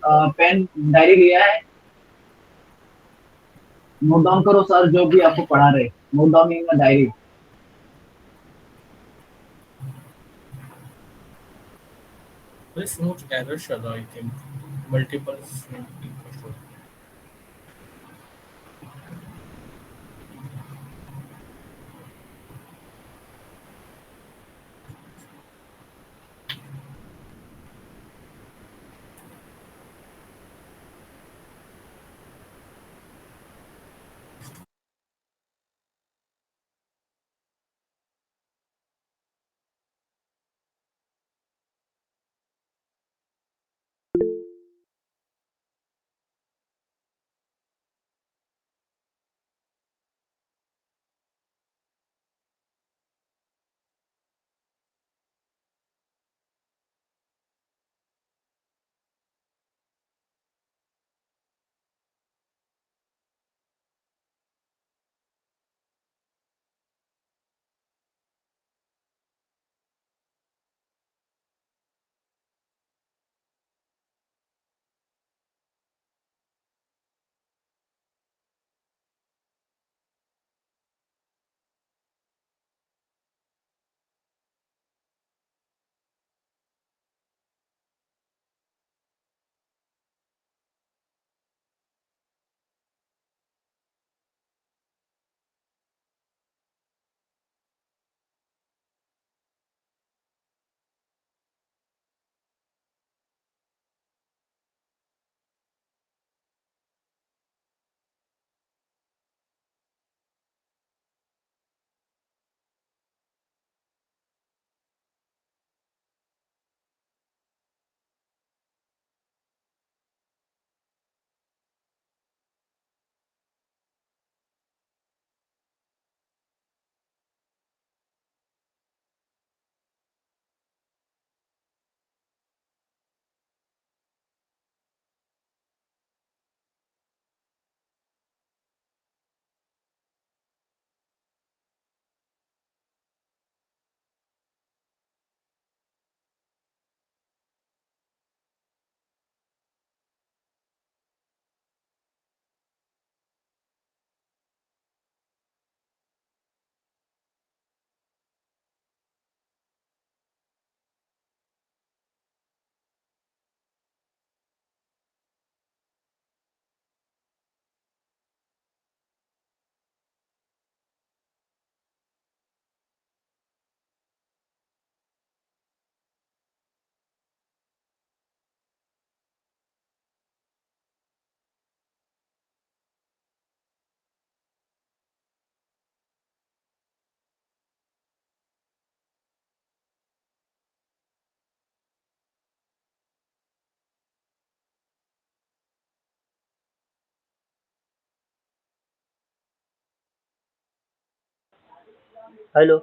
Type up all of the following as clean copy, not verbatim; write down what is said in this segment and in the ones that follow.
Pen diary लिया है? Note down करो सर, जो भी आपको पढ़ा रहे, note down in diary. This note error Shada, I think. Multiple input. Hello.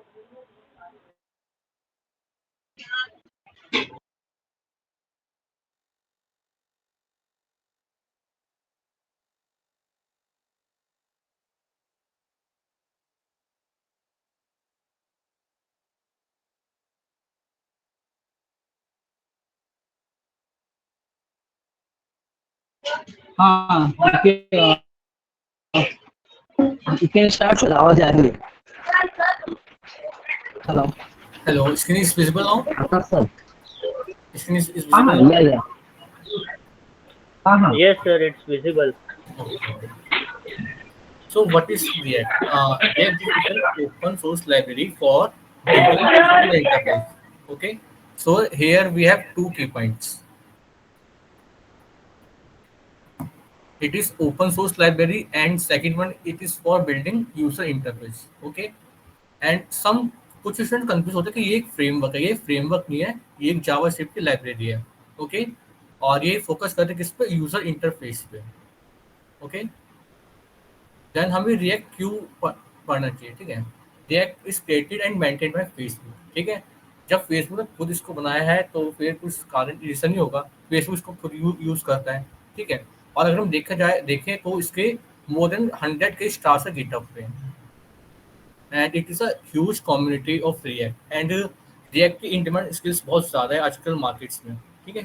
हाँ, you can start with आवाज आ रही है। Hello. Hello, screen is visible now? हाँ सर। Screen is हाँ visible हाँ, now? या हाँ हाँ। Yes, sir, it's visible. Okay. So what is React? React is an open source library for building user interface. Okay. So here we have two key points. It is open source library, and second one, it is for building user interface. Okay. And some कुछ student confuse होते हैं कि ये एक framework है। ये framework नहीं है, ये एक जावास्क्रिप्ट की लाइब्रेरी है। ओके। और ये फोकस करते हैं किस पे? यूजर इंटरफेस पे। ओके। देन हमें रिएक्ट क्यों पढ़ना चाहिए, ठीक है। React is created and maintained by Facebook, ठीक है। जब फेसबुक ने खुद इसको बनाया है तो फिर कुछ कारण रीजन ही होगा, फेसबुक इसको खुद यूज करता है, ठीक है। और अगर हम देखा जाए देखें तो इसके मोर देन 100 के स्टार्स है गिटहब पे, and it is a huge community of react, and react की इन डिमांड स्किल्स बहुत ज़्यादा है आजकल मार्केट्स में, ठीक है।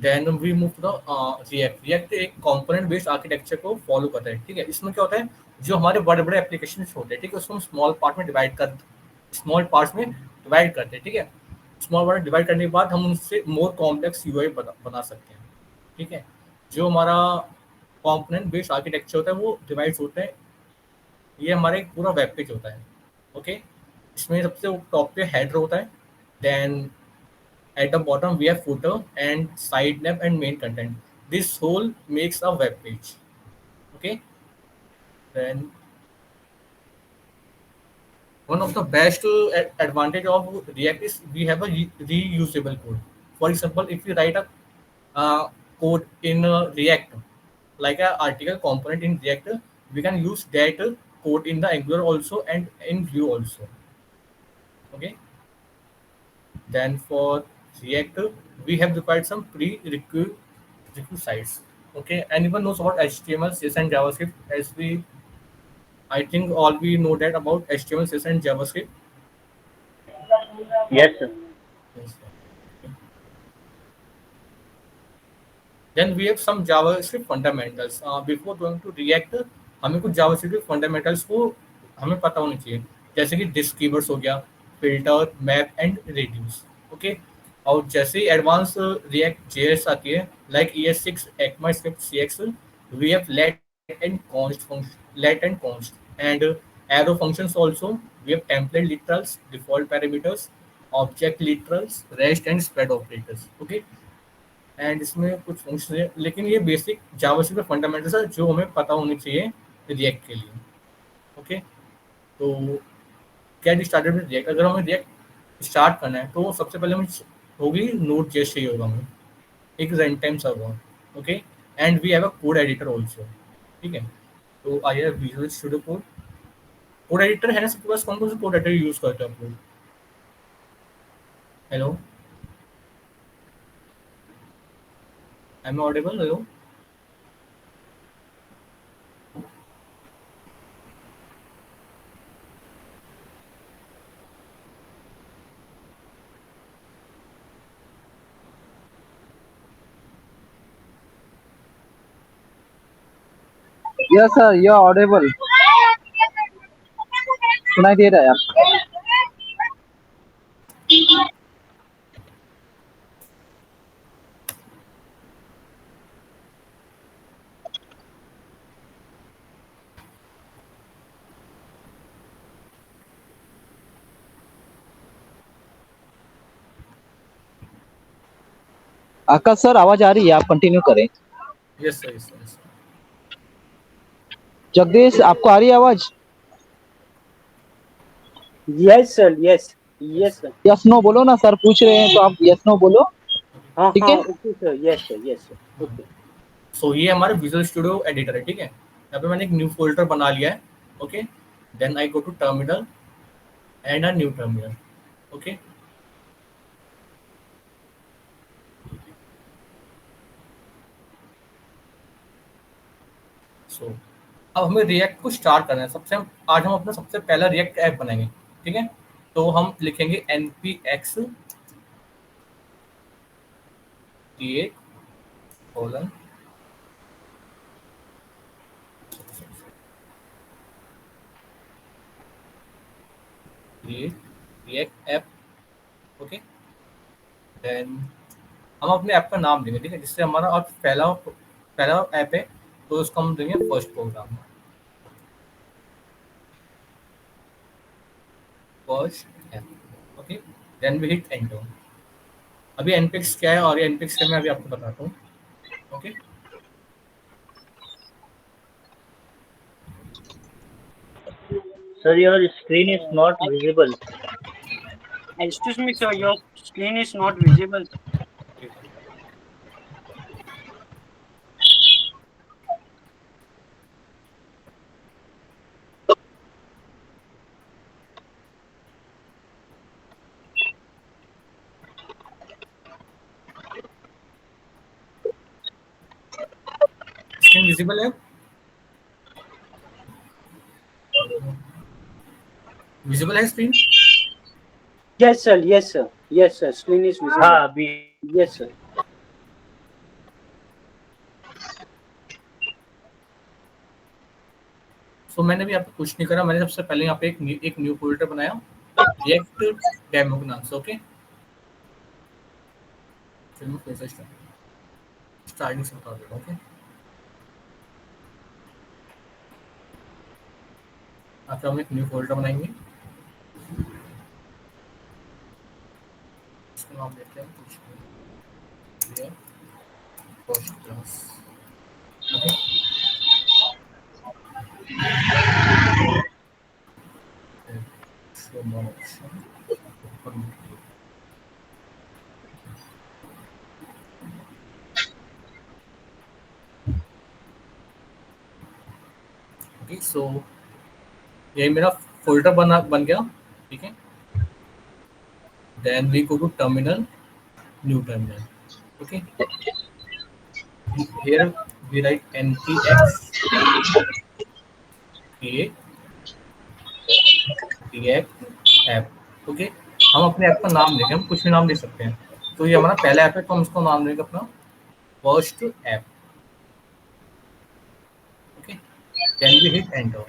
Then we move to the React एक कंपोनेंट बेस्ड आर्किटेक्चर को फॉलो करता है, ठीक है। इसमें क्या होता है, जो हमारे बड़े बड़े एप्लीकेशन होते हैं, ठीक है, उसको हम स्मॉल पार्ट्स में डिवाइड करते हैं, ठीक है। स्मॉल पार्ट डिवाइड करने के बाद हम उनसे मोर कॉम्प्लेक्स यूआई बना सकते हैं, ठीक है। जो हमारा कंपोनेंट बेस्ड आर्किटेक्चर होता है वो डिवाइड्स होते हैं, ये हमारा एक पूरा वेब पेज होता है, ओके। इसमें सबसे टॉप पे हेडर होता है, then at the bottom we have footer and side nav and main content. This whole makes a web page, okay. Then one of the best advantage of React is we have a reusable code. For example, if you write a code in React, like a article component in React, we can use that code in the Angular also and in Vue also, okay. Then for React, we have required some prerequisites. Okay, anyone knows about HTML, CSS, and JavaScript? As we, I think all we know that about HTML, CSS, and JavaScript. Yes, sir. Yes. Then we have some JavaScript fundamentals. Before going to React, हमें कुछ JavaScript fundamentals को हमें पता होनी चाहिए, जैसे कि disk keywords हो गया, filter, map and reduce. Okay. और जैसे ही एडवांस React JS आती है, like ES6, ECMAScript CX, we have let and const and arrow functions also. We have template literals, default parameters, object literals, rest and spread operators. Okay. And इसमें कुछ function है, लेकिन ये basic JavaScript fundamentals है जो हमें पता होनी चाहिए रिएक्ट के लिए, ओके। तो गेट स्टार्टेड विद रिएक्ट, अगर हमें रिएक्ट स्टार्ट करना है तो सबसे पहले हमें होगी नोड जेएस चाहिए होगा हमें, एक run time server, okay. And we have a code editor also, ठीक है। तो आइए Visual Studio Code, code editor है ना सबके पास? कौन कौन से कोड एडिटर यूज करते हैं आप लोग? Hello, am I audible? Hello, Yes, sir, you are audible. सुनाई दे रहा है आपको? आकाश सर, आवाज आ रही है? आप कंटिन्यू करें। Yes sir, yes sir. Jagdish, आपको आ रही है आवाज? Yes, sir. Yes. Yes, sir. Yes no बोलो ना, सर पूछ रहे हैं तो आप यस नो बोलो, हाँ ठीक हाँ, है? Okay sir. Yes sir, yes sir, okay. So ये हमारा विजुअल स्टूडियो एडिटर है, ठीक है। यहाँ पे मैंने एक न्यू फोल्डर बना लिया है, okay. Then I go to terminal and a new terminal, okay. So अब हमें रिएक्ट को स्टार्ट करना है। आज हम अपना सबसे पहला रिएक्ट ऐप बनाएंगे, ठीक है। तो हम लिखेंगे npx create colon create react app, okay. Then हम अपने ऐप का नाम देंगे, ठीक है, जिससे हमारा अब पहला पहला ऐप है तो उसको हम देंगे first program, first app, okay. Then we hit enter. अभी npx क्या है और ये npx क्या, मैं अभी आपको बताता हूँ, okay. Sir, your screen is not visible. Excuse me, sir. Your screen is not visible. Screen visible है? विजिबल है screen? Yes, sir. Yes, sir. Yes, sir. Screen is visible. हाँ, अभी Yes, sir. सो मैंने भी यहाँ पे कुछ नहीं करा, मैंने सबसे पहले यहाँ पे एक न्यू फोल्डर बनाया रिएक्ट डेमो के नाम से। ओके, फिर मैं फिर से स्टार्टिंग से बता देता हूँ। ओके, यहाँ पे हम एक न्यू फोल्डर बनाएंगे, इसका नाम देते हैं कुछ first class. Okay, show more option, open. Okay, so ये मेरा फोल्डर बन गया। ठीक है, then we go to terminal, new terminal. Okay, here we write npx create react app। Okay, हम अपने ऐप का नाम देंगे, हम कुछ भी नाम दे सकते हैं। तो ये हमारा पहला ऐप है, तो हम इसको नाम देंगे अपना first app. Okay, then we hit enter.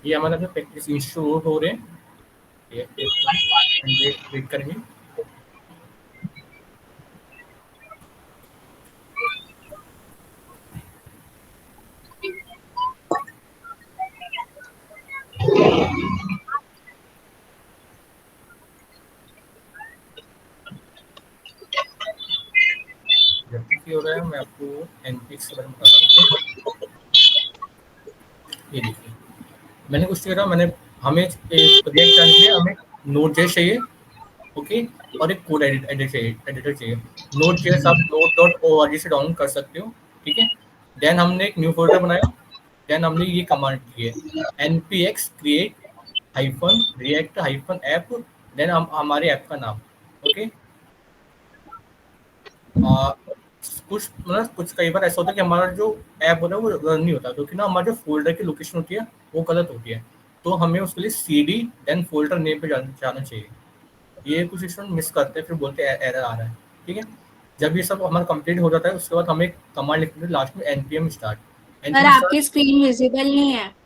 ये हमारा जो प्रैक्टिस इंस्टॉल हो रहे हैं, ये वेट करेंगे। जब तक ये हो रहा है मैं आपको npx के बारे में बताता हूँ। ये देखिए, मैंने कुछ करा, मैंने हमें एक रिएक्ट करने के लिए हमें नोड जेएस चाहिए। ओके, और एक कोड एडिटर चाहिए। नोड जेएस आप node.org से डाउनलोड कर सकते हो। ठीक है, देन हमने एक न्यू फोल्डर बनाया, देन हमने ये कमांड की है npx create hyphen react hyphen app, then हम हमारे ऐप का नाम। ओके, कुछ मतलब कुछ कई बार ऐसा होता है कि हमारा जो ऐप होता है वो रन नहीं होता, क्योंकि ना हमारे जो फोल्डर की लोकेशन होती है वो गलत होती है। तो हमें उसके लिए cd देन फोल्डर नेम पे जाना चाहिए। ये कुछ स्टूडेंट मिस करते हैं, फिर बोलते हैं एरर आ रहा है। ठीक है, जब ये सब हमारा कंप्लीट हो जाता है उसके बाद हमें एक कमांड लिखते हैं लास्ट में npm start। सर आपकी स्क्रीन विजिबल नहीं है।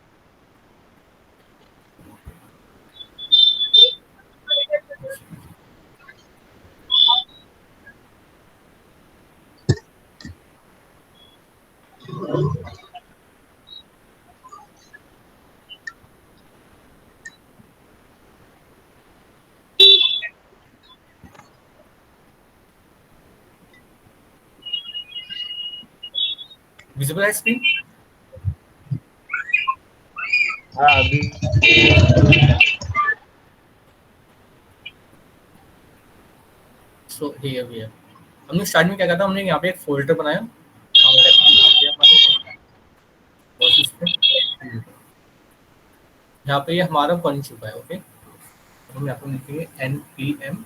विजिबल है स्क्रीन? हाँ अभी सो हियर वी आर। हमने स्टार्ट में क्या किया था, हमने यहाँ पे एक फोल्डर बनाया, यहाँ पे ये हमारा बन चुका है। ओके, हम यहाँ पे लिखेंगे npm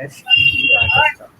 -start।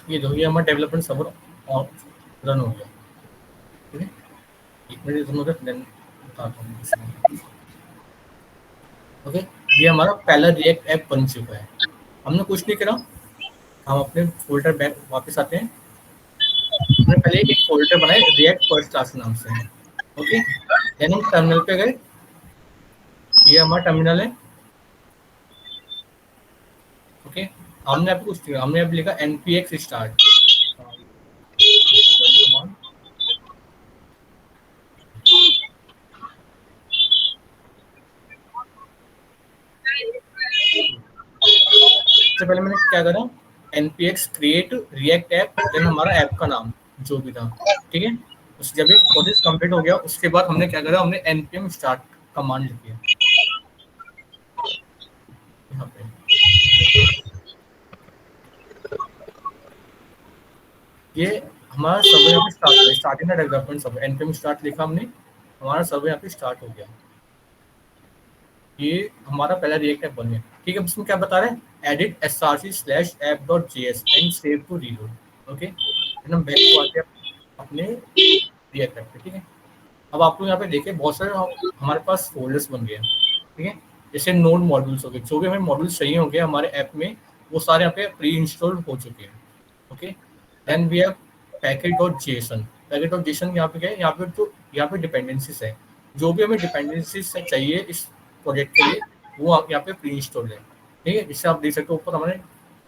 ये दो, ये हमारा डेवलपमेंट सर्वर रन हो गया। ठीक है, एक मिनट रन हो गया, देन बताता हूँ। ओके, ये हमारा पहला रिएक्ट ऐप बन चुका है। हमने कुछ नहीं करा, हम अपने फोल्डर बैक वापस आते हैं। हमने पहले एक फोल्डर बनाया रिएक्ट फर्स्ट क्लास नाम से। ओके, देन हम टर्मिनल पे गए। ये हमारा टर्मिनल है। ओके, हमने अभी कुछ हमने अभी लिखा npx स्टार्ट। सबसे पहले मैंने क्या करा, npx create react app, then हमारा ऐप का नाम जो भी था। ठीक है, उस जब एक प्रोसेस कंप्लीट हो गया उसके बाद हमने क्या करा, हमने npm स्टार्ट कमांड लिखी है यहाँ पे। ये हमारा सर्वर यहाँ पे स्टार्ट है, स्टार्टिंग का डेवलपमेंट सर्वर npm स्टार्ट लिखा हमने, हमारा सर्वर यहाँ पे स्टार्ट हो गया। ये हमारा पहला रिएक्ट ऐप बन गया। ठीक है, इसमें क्या बता रहे हैं, edit src/app.js and save to reload. Okay, हम बैक को आते हैं अपने रिएक्ट ऐप पे। ठीक है, अब आप लोग यहाँ पे देखें बहुत सारे हमारे पास फोल्डर्स बन गए हैं। ठीक है, जैसे नोड मॉड्यूल्स हो गए, जो भी हमें मॉड्यूल्स चाहिए होंगे हमारे ऐप में वो सारे यहाँ पे प्री इंस्टॉल हो चुके हैं। ओके, देन वी हैव पैकेट.json। पैकेट.json यहाँ पे क्या है, यहाँ पे डिपेंडेंसीज है। जो भी हमें डिपेंडेंसीज चाहिए इस प्रोजेक्ट के लिए वो आप यहाँ पे प्री इंस्टॉल है। ठीक है, जिससे आप देख सकते हो ऊपर हमारे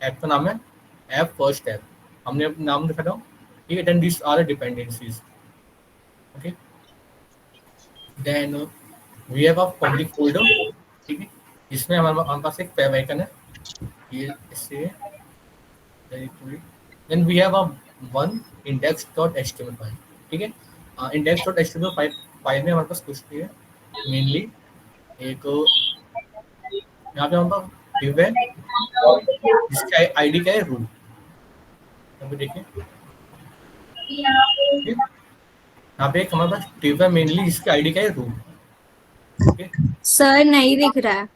ऐप का नाम है ऐप फर्स्ट ऐप, हमने अपना नाम लिखा था। ठीक है, then this are dependencies. Okay, then we have a public folder. ठीक है, इसमें हमारे पास एक वेब आइकन है, ये इससे then we have a one index.html file. ठीक है, index.html फाइल में हमारे पास कुछ नहीं है, मेनली एक यहाँ पे हमारे पास div है जिसका आईडी क्या है, रूट। अभी देखिए यहाँ पे एक हमारे पास div है मेनली जिसका आईडी क्या है, रूट। ओके, सर नहीं दिख रहा है।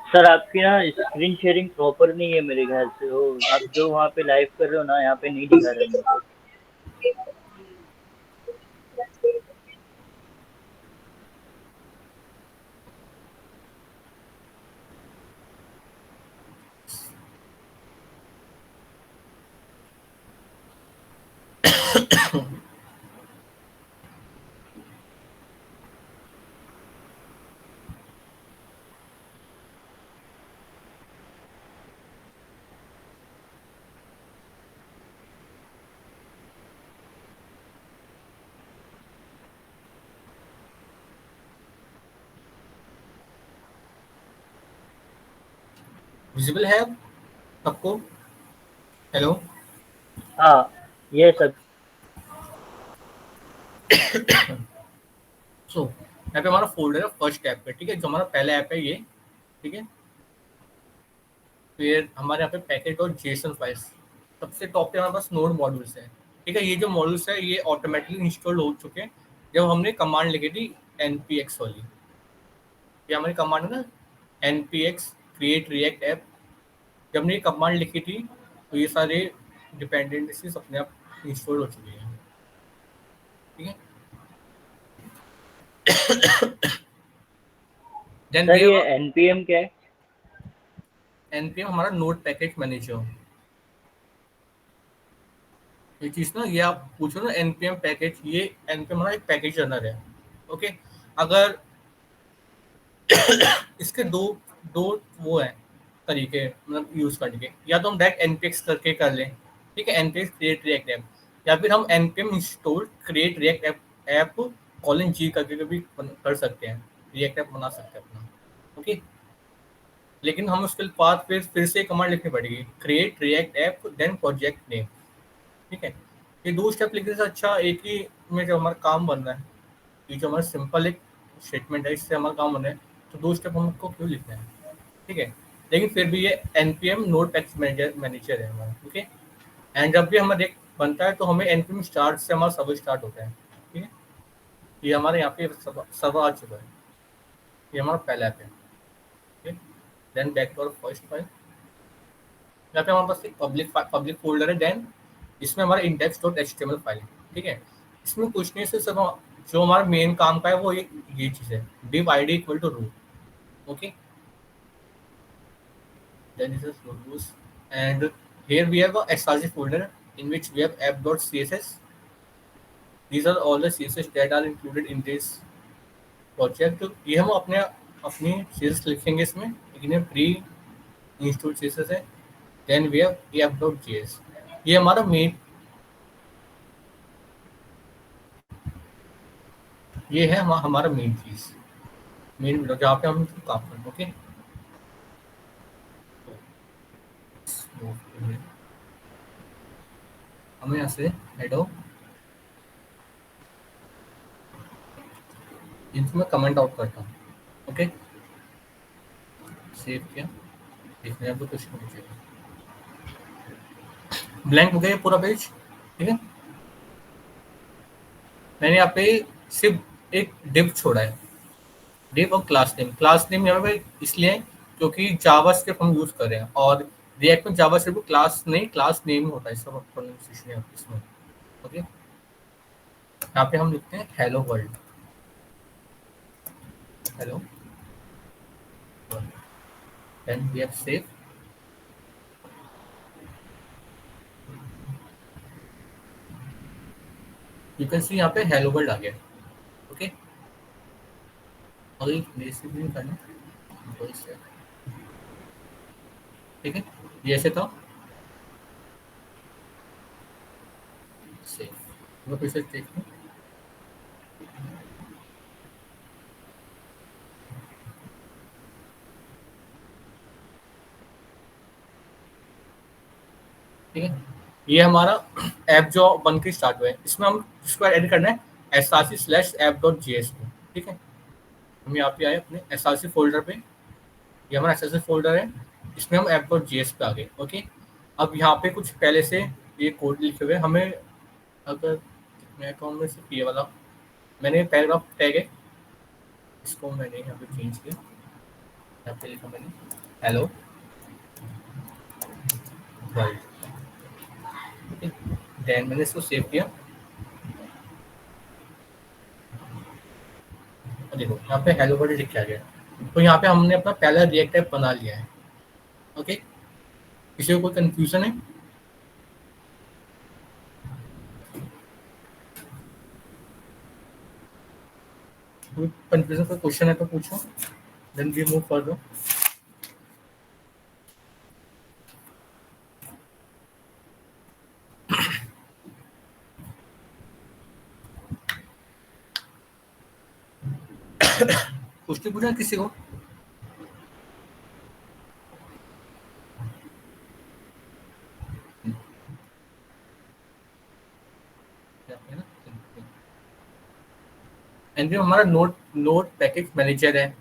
सर आपकी ना स्क्रीन शेयरिंग प्रॉपर नहीं है मेरे ख्याल से। वो आप जो वहाँ पे लाइव कर रहे हो ना, यहाँ पे नहीं दिखा रहा है मेरे को। विजिबल है सबको? हेलो, हाँ, ये सब सो यहाँ पे हमारा फोल्डर है फर्स्ट ऐप पे। ठीक है, जो हमारा पहला ऐप है ये। ठीक है, फिर हमारे यहाँ पे पैकेट और जेसन फाइल्स, सबसे टॉप पे हमारे पास नोड मॉड्यूल्स है। ठीक है, ये जो मॉड्यूल्स है ये ऑटोमेटिकली इंस्टॉल हो चुके हैं जब हमने कमांड लिखी थी npx वाली। ये हमारी कमांड है ना, npx क्रिएट रिएक्ट ऐप। जब हमने ये कमांड लिखी थी तो ये सारे डिपेंडेंसीज अपने आप इंस्टॉल हो चुके हैं। ठीक है, देन सर, वी ये हैव एनपीएम क्या है? npm हमारा नोड पैकेज मैनेजर। ये चीज ना, ये आप पूछो ना npm पैकेज, ये npm हमारा एक पैकेज रनर है। ओके, अगर इसके दो दो वो है तरीके मतलब यूज करने के, या तो हम डायरेक्ट npx करके कर लें। ठीक है, npx क्रिएट रिएक्ट ऐप, या फिर हम npm install create react app colon G करके भी कर सकते हैं, रिएक्ट ऐप बना सकते हैं अपना। ओके, लेकिन हम उसके बाद फिर से कमांड लिखनी पड़ेगी, create react app then project name. ठीक है, ये दो स्टेप लिखने से अच्छा एक ही में जो हमारा काम बन रहा है, ये जो हमारा सिंपल एक स्टेटमेंट है इससे हमारा काम बन रहा है, तो दो स्टेप हमको क्यों लिखना है। ठीक है, लेकिन फिर भी ये npm नोड पैकेज मैनेजर है हमारा। ओके, एंड जब भी हमारा एक बनता है तो हमें npm स्टार्ट से हमारा सर्वर स्टार्ट होता है। ठीक है, ये हमारे यहाँ पे सर्वर आ चुका है, ये हमारा पहला ऐप है। Then back to our first file. यहाँ पे हमारे पास एक पब्लिक फोल्डर है, देन इसमें हमारा index.html फाइल है, ठीक है। इसमें कुछ नहीं, सिर्फ जो हमारा मेन काम का है वो ये चीज़ है, div id equal to root, okay, then this is root, and here we have a src folder in which we have app.css. These are all the css that are included in this project. तो ये हम अपनी css लिखेंगे इसमें, लेकिन ये pre install css है। Then we have app.js, ये हमारा मेन, ये है हमारा मेन चीज, मेन विंडो जहाँ पे हम काम करें। ओके, हमें यहाँ से हेडो इनको मैं कमेंट आउट करता हूँ। ओके, सेव किया, देखने आपको कुछ नहीं चाहिए, ब्लैंक हो गया ये पूरा पेज, ठीक है। मैंने यहाँ पे सिर्फ एक डिव छोड़ा है, डिव और क्लास नेम यहाँ पे इसलिए है क्योंकि जावास्क्रिप्ट हम यूज कर रहे हैं, और रिएक्ट में जावास्क्रिप्ट क्लास नहीं, क्लास नेम होता है, इसका प्रोनाउंसिएशन है इसमें। ओके, यहाँ पे हम लिखते हैं hello world, hello world, then we have save. You can see यहाँ पे हेलो वर्ल्ड आ गया। ओके, और नहीं करना, ठीक है, ये ऐसे था सेव। मैं फिर से देखूँ, ठीक है। ये हमारा ऐप जो बन के स्टार्ट हुआ है, इसमें हम इसको ऐड करना है src/app.js को, ठीक है। हम यहाँ पे आए अपने src फोल्डर पे, ये हमारा src फोल्डर है, इसमें हम app.js पे आ गए। ओके, अब यहाँ पे कुछ पहले से ये कोड लिखे हुए, हमें अगर मैं अकाउंट में सिर्फ ये वाला मैंने पैराग्राफ टैग है, इसको मैंने यहाँ पे चेंज किया, यहाँ पे लिखा मैंने हेलो वर्ल्ड, देन मैंने इसको सेव किया, और देखो यहाँ पे हेलो वर्ल्ड लिखा गया। तो यहाँ पे हमने अपना पहला रिएक्ट ऐप बना लिया है। ओके, किसी को कोई कंफ्यूजन है? कोई कंफ्यूजन, कोई क्वेश्चन है तो पूछो, देन वी मूव फर्दर। कुछ नहीं पूछा किसी को? एंड हमारा नोट पैकेज मैनेजर है,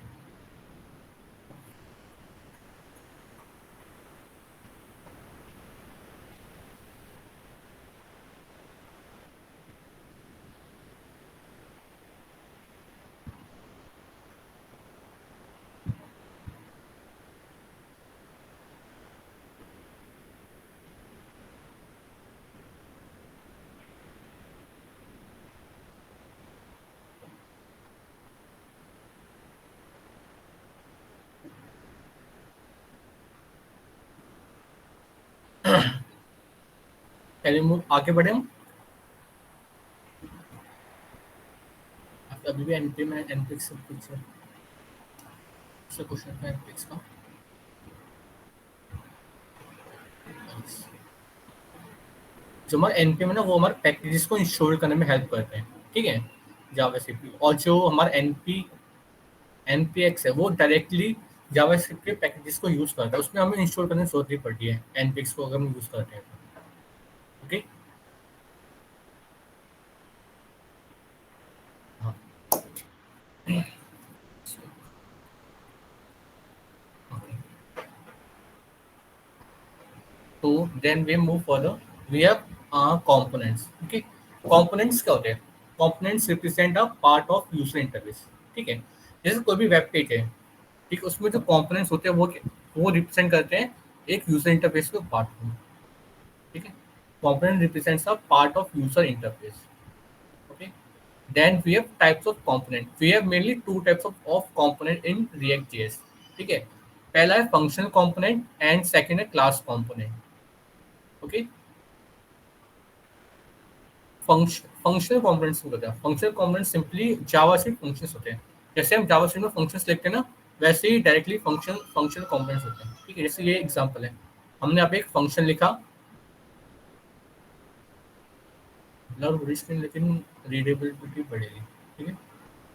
पहले मूव आगे बढ़े हम। अभी भी एनपी में एनपी सब कुछ है, सब क्वेश्चन है एनपी का। जो हमारा एनपीएम है ना, वो हमारे पैकेजेस को इंस्टॉल करने में हेल्प करते हैं, ठीक है, जावास्क्रिप्ट। और जो हमारा एनपीएक्स है वो डायरेक्टली जावास्क्रिप्ट के पैकेजेस को यूज करता है, उसमें हमें इंस्टॉल करने की जरूरत नहीं पड़ती है एनपीएक्स को अगर हम यूज करते हैं तो। ओके, हाँ, तो then we move further, we have components. Okay, components क्या होते हैं? Components represent a part of user interface, ठीक है। जैसे कोई भी वेब पेज है, ठीक है, उसमें जो कंपोनेंट्स होते हैं वो रिप्रेजेंट करते हैं एक यूजर इंटरफेस का पार्ट हूँ, ठीक है। Component represents a part of user interface, okay. Then we have types of component, we have mainly two types of component in React JS, ठीक है। पहला है फंक्शनल कंपोनेंट एंड सेकंड है class component, okay. Functional components को कहते हैं, functional component simply JavaScript functions होते हैं। जैसे हम जावास्क्रिप्ट में फंक्शंस लिखते हैं ना, वैसे ही डायरेक्टली फंक्शनल कंपोनेंट्स होते हैं, ठीक है। जैसे ये एग्जांपल है, हमने यहाँ पे एक फंक्शन लिखा, लेकिन रीडेबिलिटी बढ़ेगी, ठीक है।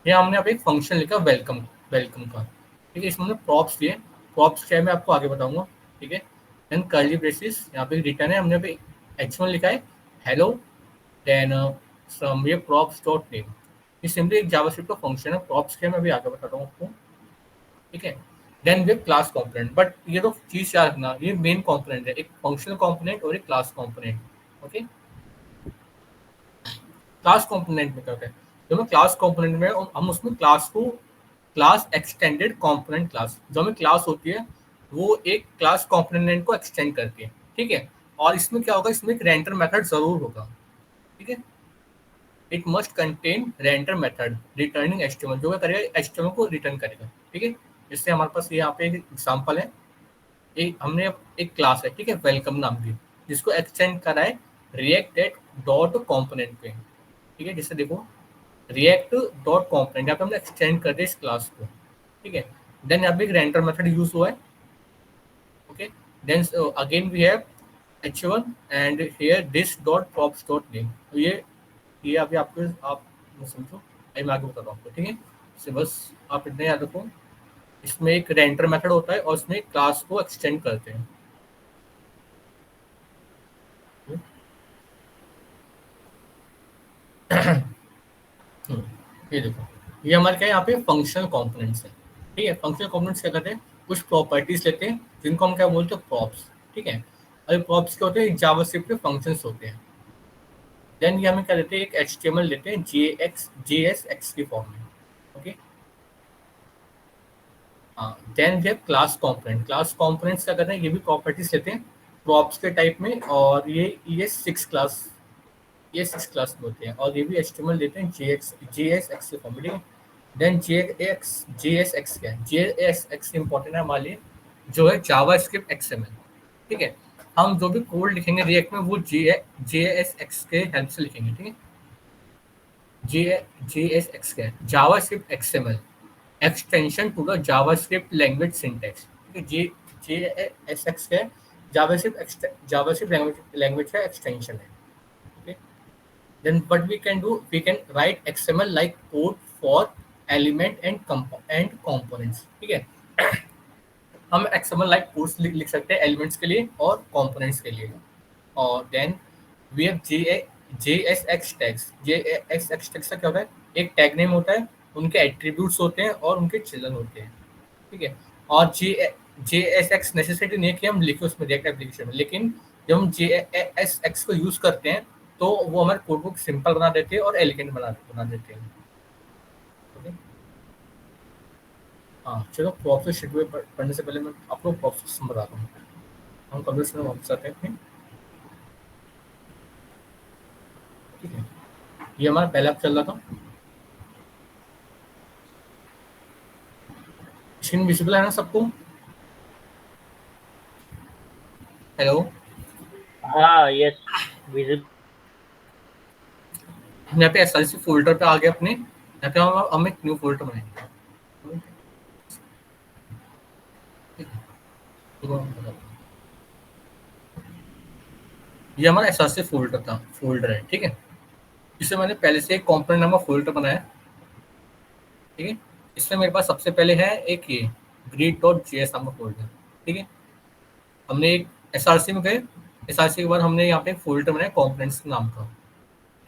ये हमने यहाँ पे एक फंक्शन लिखा वेलकम, वेलकम का, ठीक है। इसमें हमने प्रॉप्स दिए, प्रॉप्स क्या है मैं आपको आगे बताऊंगा, ठीक है। देन कर्ली ब्रेसेस, यहाँ पे रिटर्न है, हमने यहाँ पे h1 लिखा है हेलो, देन सम ये प्रॉप्स डॉट नेम, ये सिंपली एक जावास्क्रिप्ट का फंक्शन है। प्रॉप्स क्या है मैं अभी आगे बताता हूँ आपको, ठीक है। Then we class component, but ये तो चीज याद रखना, ये मेन कंपोनेंट है, एक फंक्शनल कंपोनेंट और एक class component, okay. Class component में क्या होता है, जो हमें क्लास कंपोनेंट में हम उसमें क्लास को, क्लास एक्सटेंडेड कंपोनेंट क्लास, जो हमें क्लास होती है वो एक क्लास कंपोनेंट को एक्सटेंड करती है, ठीक है। और इसमें क्या होगा, इसमें एक रेंडर मेथड जरूर होगा, ठीक है। It must contain render method returning HTML, जो क्या करेगा एचटीएमएल को रिटर्न करेगा, ठीक है। इससे हमारे पास यहाँ पे एक एग्जांपल है, एक हमने एक क्लास है, ठीक है, वेलकम नाम की, जिसको एक्सटेंड करा है रिएक्ट डॉट कंपोनेंट पे, ठीक है। जैसे देखो रिएक्ट डॉट कंपोनेंट, यहाँ पे हमने एक्सटेंड कर दिया इस क्लास को, ठीक है। देन यहाँ पे एक रेंडर मेथड यूज हुआ है, okay. Then again we have h1 and here this dot props dot name, तो ये अभी आपको आप समझो, अभी मैं आगे बताता हूँ आपको, ठीक है। इससे बस आप इतना याद रखो, इसमें एक रेंडर मेथड होता है और इसमें क्लास को एक्सटेंड करते हैं, ये देखो, ये हमारे क्या है यहाँ पे फंक्शनल कंपोनेंट्स है, ठीक है। फंक्शनल कंपोनेंट्स क्या करते हैं, कुछ प्रॉपर्टीज लेते हैं जिनको हम क्या बोलते हैं प्रॉप्स, ठीक है। और प्रॉप्स क्या होते हैं, जावास्क्रिप्ट के फंक्शंस होते हैं। देन ये हमें क्या देते हैं, एक एचटीएमएल लेते हैं JSX की फॉर्म में, ओके। हाँ, then we have class component, class components क्या करते हैं, ये भी प्रॉपर्टीज लेते हैं प्रॉप्स के टाइप में, और ये 6 क्लास, ये 6 क्लास में होते हैं, और ये भी एचटीएमएल देते हैं JSX के फॉर्म में, ठीक है। देन JSX क्या है, JSX इंपॉर्टेंट है हमारे लिए, जो है जावास्क्रिप्ट XML, ठीक है। हम जो भी कोड लिखेंगे रिएक्ट में वो JSX के हेल्प से लिखेंगे, ठीक है। JSX क्या है, JavaScript XML extension to the JavaScript language syntax, ठीक है। JSX क्या है, जावास्क्रिप्ट लैंग्वेज का एक्सटेंशन है, okay. Then what we can do, we can write XML like code for element and components, ठीक है। हम XML like codes लिख सकते हैं एलिमेंट्स के लिए और कंपोनेंट्स के लिए, और then we have JSX tags. JSX tags का क्या होता है, एक टैग नेम होता है, उनके एट्रीब्यूट्स होते हैं और उनके चिल्ड्रन होते हैं, ठीक है। और JSX नेसेसिटी नहीं है कि हम लिखे उसमें रिएक्ट एप्लीकेशन में, लेकिन जब हम JSX को यूज करते हैं तो वो हमारे कोड को सिंपल बना देते हैं और एलिगेंट बना देते हैं, ओके। हाँ चलो, प्रॉप्स शेड्यूल पढ़ने से पहले मैं आपको प्रॉप्स बताता हूँ। हम कंप्यूटर में वापस आते हैं, ठीक है। ये हमारा पहला ऐप चल रहा था, स्क्रीन विजिबल है ना सबको, हेलो। हाँ यस विजिबल। यहाँ पे एसआरसी फोल्डर पे आ गए अपने, यहाँ पे हम एक न्यू फोल्डर बनाएंगे, ये हमारा एसआरसी फोल्डर है, ठीक है। इससे मैंने पहले से एक कंपोनेंट नाम का फोल्डर बनाया, ठीक है। इसमें मेरे पास सबसे पहले है एक ये greet.js नाम का फोल्डर, ठीक है। हमने एक एसआरसी में गए, एसआरसी के बाद हमने यहाँ पे एक फोल्डर बनाया कंपोनेंट्स नाम का,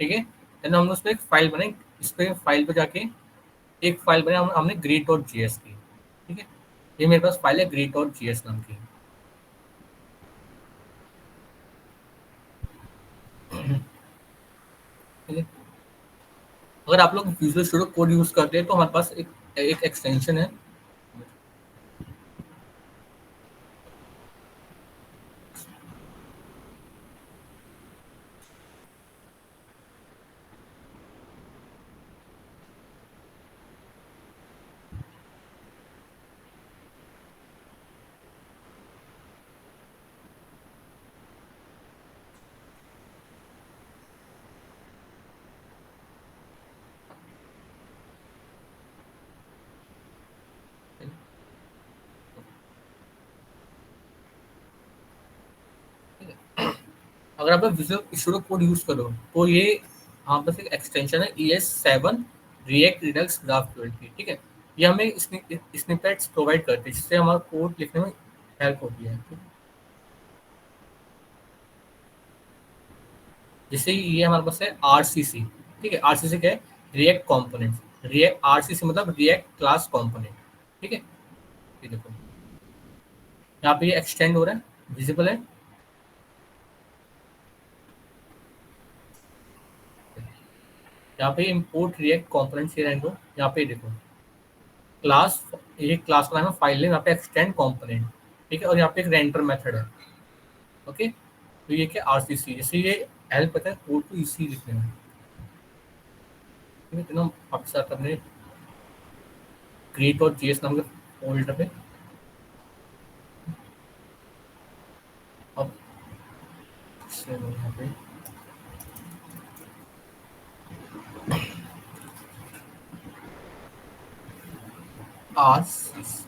ठीक है। देन हमने उसमें एक फाइल बनाई, इस पे फाइल पे जाके एक फाइल बनाई हमने greet.js की, ठीक है। ये मेरे पास फाइल है greet.js नाम की, ठीक है। अगर आप लोग विजुअल स्टूडियो कोड यूज करते हैं तो हमारे पास एक एक्सटेंशन है, अगर आप विजुअल स्टूडियो कोड यूज करो तो ये यहाँ पर एक एक्सटेंशन है ES7 रिएक्ट रिडक्स ग्राफ की, ठीक है। ये हमें स्निपेट्स प्रोवाइड करती है जिससे हमारा कोड लिखने में हेल्प होती है। जैसे ये हमारे पास है RCC, ठीक है। RCC क्या है? React component. रिएक्ट RCC मतलब रिएक्ट क्लास कॉम्पोनेंट, ठीक है। ये देखो यहाँ पे ये एक्सटेंड हो रहा है, विजिबल है। यहाँ पे इंपोर्ट रिएक्ट कॉम्पोनेंट्स ये दो, यहाँ पे देखो क्लास, ये क्लास का नाम है, फाइल नेम, यहाँ पे एक्सटेंड कॉम्पोनेंट, ठीक है। और यहाँ पे एक रेंडर मेथड है, ओके। तो ये क्या RCC, जैसे ये हेल्प करता है कोड को इसी लिखने में, ठीक है। ना आपके साथ अपने क्रिएट और JS नाम के फोल्डर पे अब यहाँ पे RCC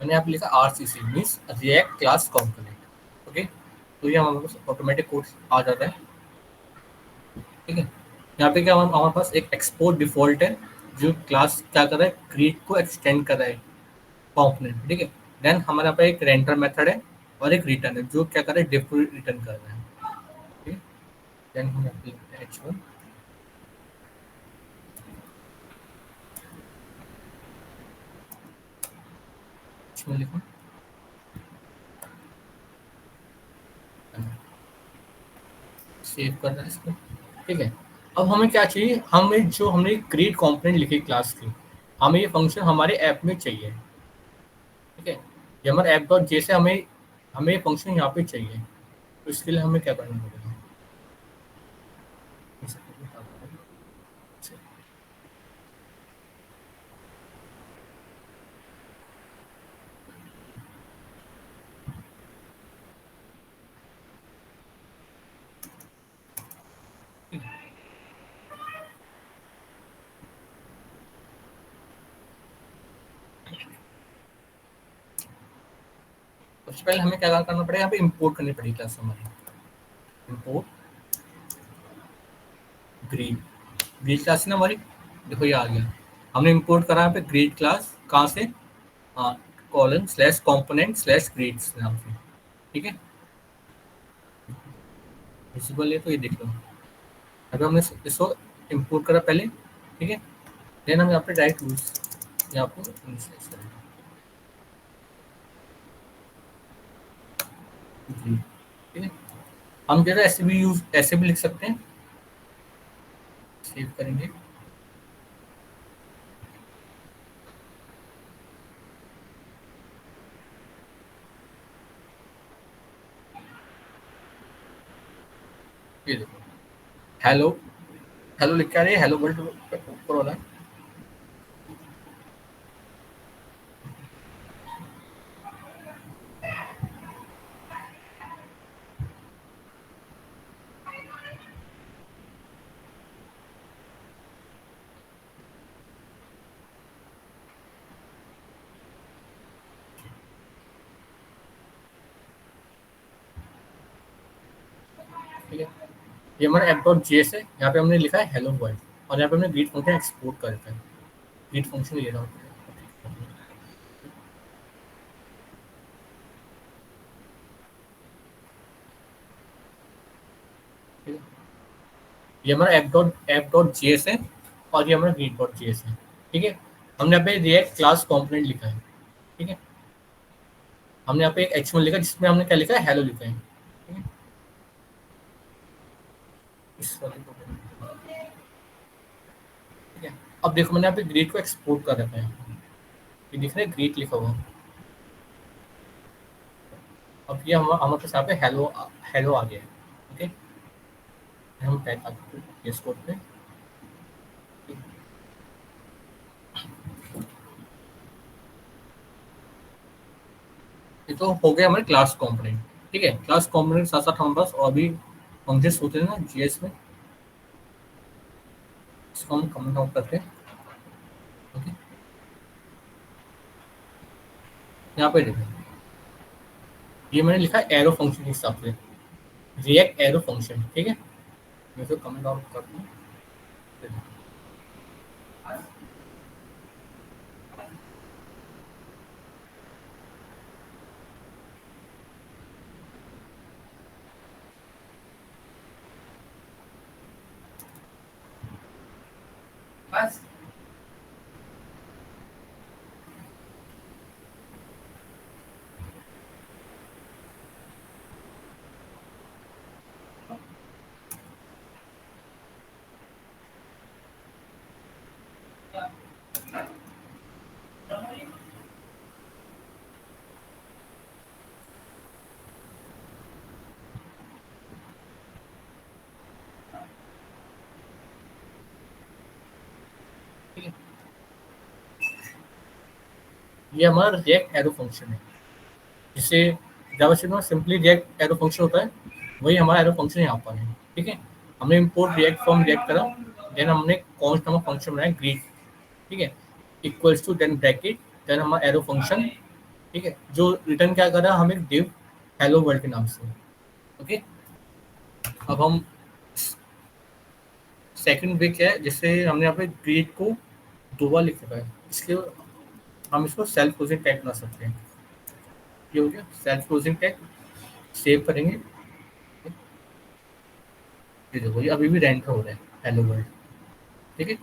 मैंने यहाँ पे लिखा RCC means react class component, okay. तो ये हमारे पास ऑटोमेटिक कोड आ जाता है, ठीक है। यहाँ पे क्या हमारे पास एक एक्सपोर्ट डिफॉल्ट है जो क्लास क्या कर रहा है, क्रिएट को एक्सटेंड कर रहा है कॉम्पोनेंट, ठीक है। देन हमारे यहाँ पे एक रेंडर मेथड है और एक रिटर्न है जो क्या कर रहा है, डिफ रिटर्न कर रहा है, ठीक है। देन हम यहाँ पे लिखते हैं H1 लिखो, सेव कर रहा है इसको, ठीक है। अब हमें क्या चाहिए, हमें जो हमने क्रिएट कंपोनेंट लिखी क्लास की, हमें ये फंक्शन हमारे ऐप में चाहिए, ठीक है। ये हमारे ऐप डॉट जे से हमें हमें ये फंक्शन यहाँ पे चाहिए। तो इसके लिए हमें क्या करना पड़ेगा, सबसे पहले हमें क्या करना पड़ेगा, यहाँ पे इंपोर्ट करनी पड़ेगी क्लास हमारी। इंपोर्ट ग्रीड, ग्रीड क्लास है ना हमारी, देखो ये आ गया। हमने इंपोर्ट करा यहाँ पे ग्रीड क्लास, कहाँ से, colon slash component slash grids नाम से, ठीक है। विजिबल है तो ये देख लो, अभी हमने इसको इंपोर्ट करा पहले, ठीक है। देन हम यहाँ पे डायरेक्ट यूज यहाँ पे इनिशियलाइज करेंगे, ठीक है। हम जरा ऐसे भी लिख सकते हैं, सेव करेंगे। ये देखो हेलो, हेलो लिख के आ रही है, हेलो वर्ल्ड ऊपर वाला, ठीक है। ये हमारा ऐप डॉट JS है, यहाँ पे हमने लिखा है हेलो वर्ल्ड, और यहाँ पे हमने ग्रीट फंक्शन एक्सपोर्ट कर रखा है। ग्रीट फंक्शन ये रहा, ये हमारा ऐप डॉट JS है और ये हमारा ग्रीट डॉट JS है, ठीक है। हमने यहाँ पे रिएक्ट क्लास कॉम्पोनेंट लिखा है, ठीक है। हमने यहाँ पे एक H1 लिखा जिसमें हमने क्या लिखा है, हेलो लिखा है, ठीक है। इस वाले को ठीक है। अब देखो मैंने यहाँ पे ग्रीट को एक्सपोर्ट कर रखा है, ये दिख रहा है ग्रीट लिखा हुआ। अब ये हमारे पास यहाँ पे हेलो हेलो आ गया है, ओके। हम टाइप करते हैं ये कोड पे, ये तो हो गया हमारे क्लास कंपोनेंट, ठीक है। क्लास कंपोनेंट के साथ साथ हमारे पास और भी फंक्शंस होते हैं ना JS में, इसको हम कमेंट आउट करते हैं। ओके, यहाँ पे देखो, ये मैंने लिखा एरो फंक्शन के हिसाब से, रिएक्ट एरो फंक्शन, ठीक है। मैं इसको कमेंट आउट करता हूँ। बस ठीक है, ये हमारा रिएक्ट एरो फंक्शन है, जिसे जावास्क्रिप्ट में सिंपली रिएक्ट एरो फंक्शन होता है, वही हमारा एरो फंक्शन यहाँ पर है। ठीक है, हमने इंपोर्ट रिएक्ट फ्रॉम रिएक्ट करा, देन हमने कॉन्स्ट नामक फंक्शन बनाया ग्रीट, ठीक है, equals to then bracket, then हमारा एरो फंक्शन, ठीक है, जो रिटर्न क्या कर रहा है हमें डिव हेलो वर्ल्ड के नाम से। ओके, अब हम सेकंड वे क्या है, जैसे हमने यहाँ पे ग्रीट को 2 बार लिख रखा है, इसके हम इसको सेल्फ क्लोजिंग टैग बना सकते हैं। ये हो गया सेल्फ क्लोजिंग टैग, सेव करेंगे। ये देखो, ये अभी भी रेंडर हो रहा है हेलो वर्ल्ड, ठीक है।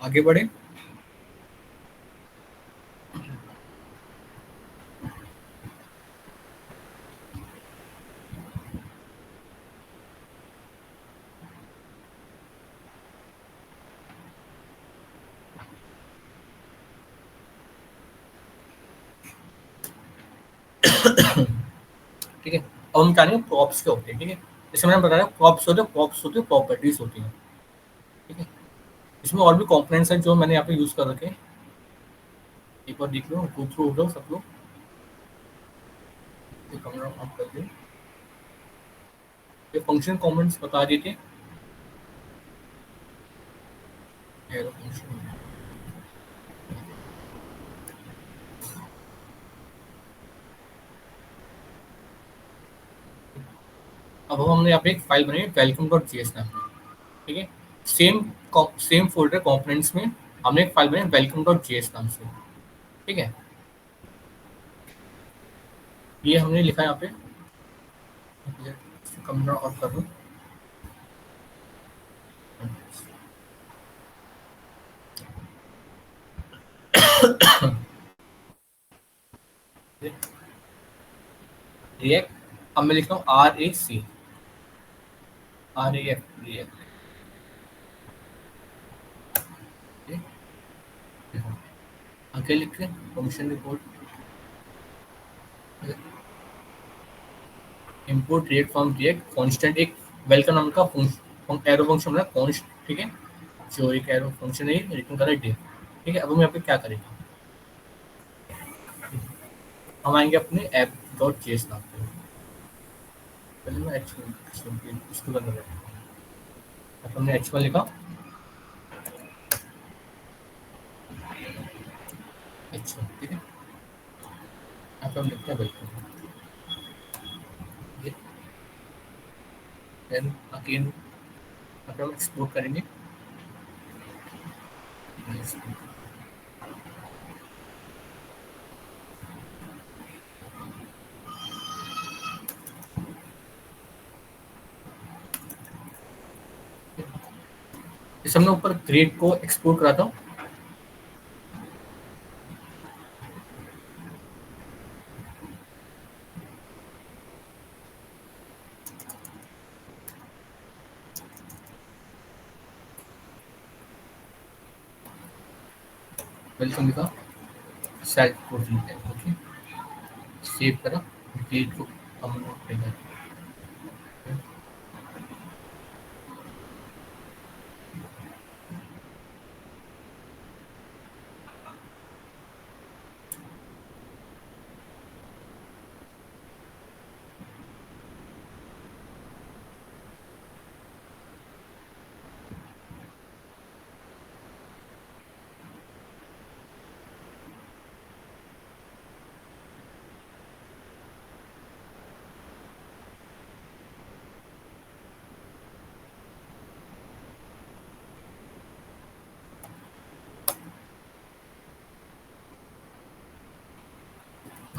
आगे बढ़े, ठीक है। अब हम जानेंगे प्रॉप्स क्या होते हैं, ठीक है। जैसे मैंने बताया प्रॉप्स होते हैं प्रॉपर्टीज होती हैं, ठीक है। इसमें और भी कंपोनेंट्स हैं जो मैंने यहाँ पे यूज कर रखे हैं, एक बार देख लो, गो थ्रू हो लो सब लोग, कैमरा ऑन कर दो। ये फंक्शन कॉमेंट्स बता देते, एरो फंक्शन, अब हमने यहाँ पे एक फाइल बनाई welcome.js नाम की, ठीक है। सेम फोल्डर कंपोनेंट्स में हमने एक फाइल बनाई welcome.js नाम से, ठीक है। ये हमने लिखा है यहाँ पे, कैमरा ऑफ कर दो। रिएक्ट, अब मैं लिखता हूँ RAC, रिएक्ट, आगे लिखते हैं function report, import React from react constant, एक वेलकम नाम का एरो फंक्शन है कॉन्स्ट, ठीक है, जो एक एरो फंक्शन है रिटर्न कर रहा है डिव, ठीक है। अब हम यहाँ पे क्या करेंगे, हम आएंगे अपने ऐप डॉट जेएस नाम पे, पहले मैं एच1 इसको करना है, अब हमने एच1 लिखा, एच1, ठीक है। यहाँ पे हम लिखते हैं वेलकम, देन अगेन यहाँ पे हम एक्सपोर्ट करेंगे, इस हमने ऊपर ग्रेड को एक्सपोर्ट करा था, वेलकम लिखा, self closing tag, okay. Save करा, ये जो हम लोग है।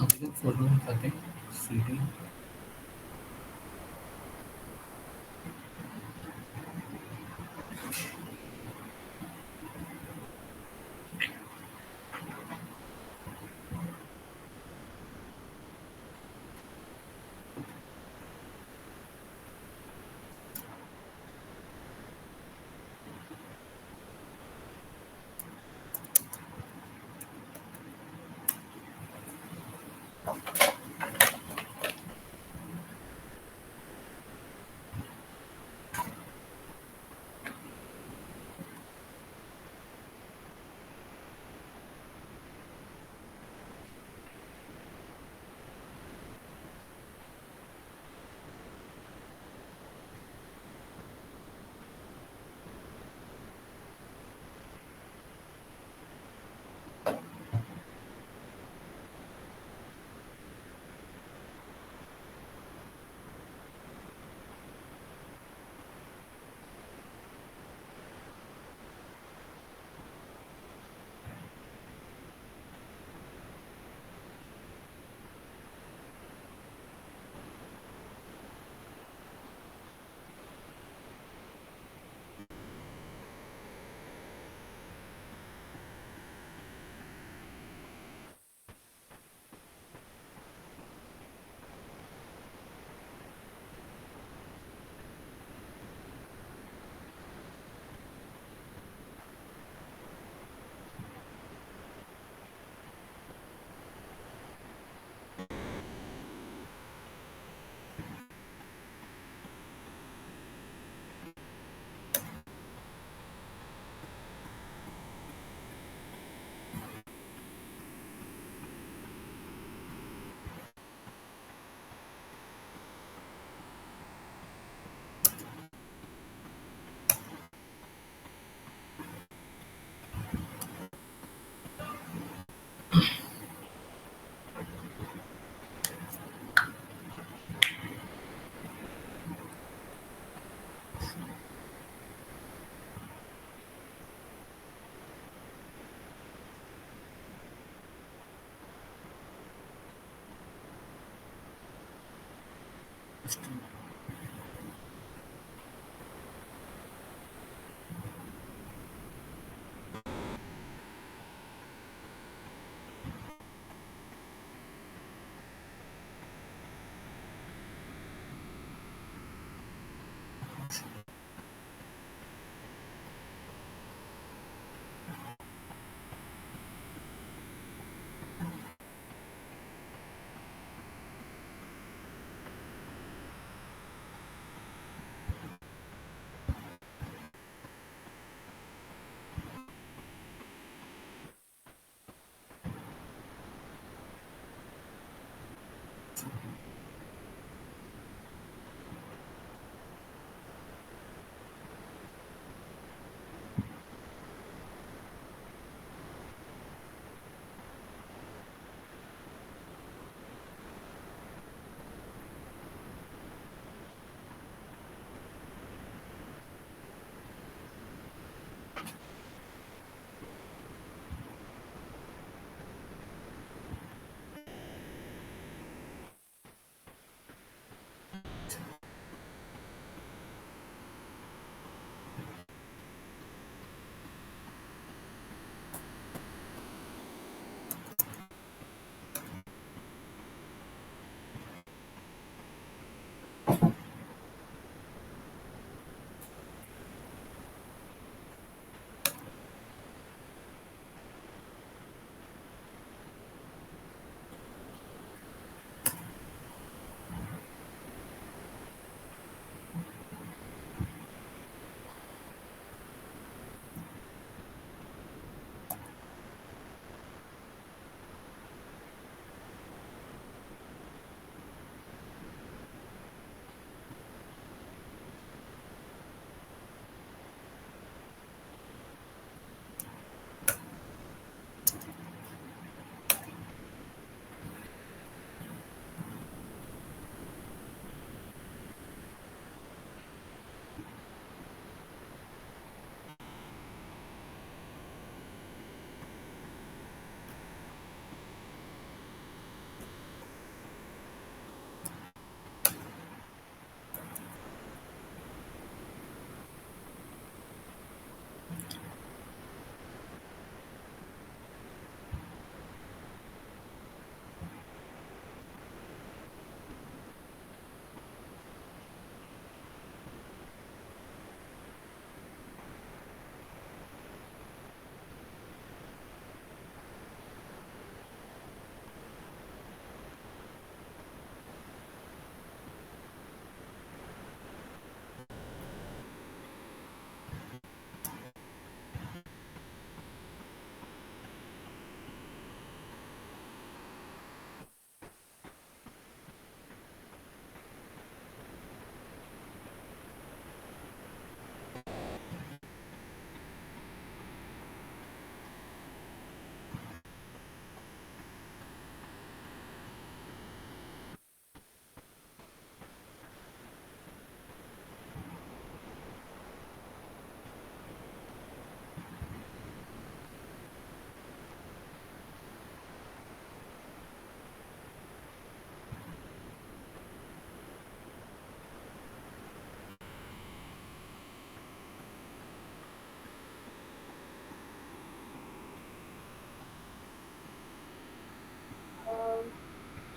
अभी फोल्डर में जाते हैं, सीडी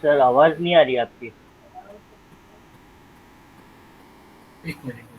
सर आवाज नहीं आ रही आपकी। एक मिनट।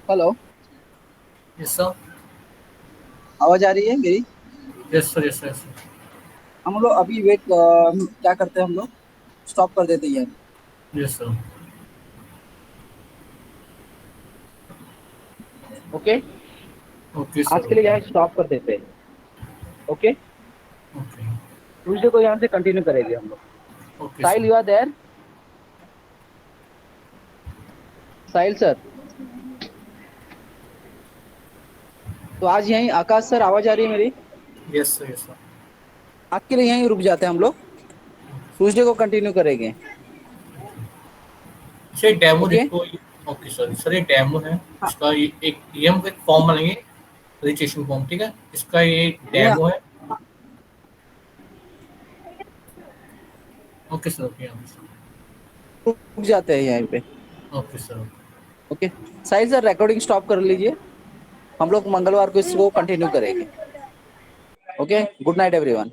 हेलो, यस सर, आवाज आ रही है मेरी? Yes sir, yes sir, yes sir, हम लोग अभी वेट क्या करते हैं, हम लोग स्टॉप कर देते हैं। यस सर, ओके, ओके आज सर, के लिए यहाँ स्टॉप कर देते हैं। ओके, ओके, ट्यूसडे को यहाँ से कंटिन्यू करेंगे हम लोग। Okay Sahil, sir, you are there? Sahil sir, तो आज यहीं आकाश सर, आवाज आ रही है मेरी? यस सर, यस सर, आज के लिए यहीं रुक जाते हैं हम लोग, ट्यूसडे को कंटिन्यू करेंगे। सर डेमो ओके, देखो। ओके सर, सर ये डेमो है। इसका ये हम एक फॉर्म बनाएंगे, रजिस्ट्रेशन फॉर्म, ठीक है। इसका ये ये डेमो है। ओके सर, ओके, रुक जाते हैं यहीं पे। Okay sir, okay, Sahil sir recording stop कर लीजिए, हम लोग मंगलवार को इसको कंटिन्यू करेंगे। Okay, good night everyone.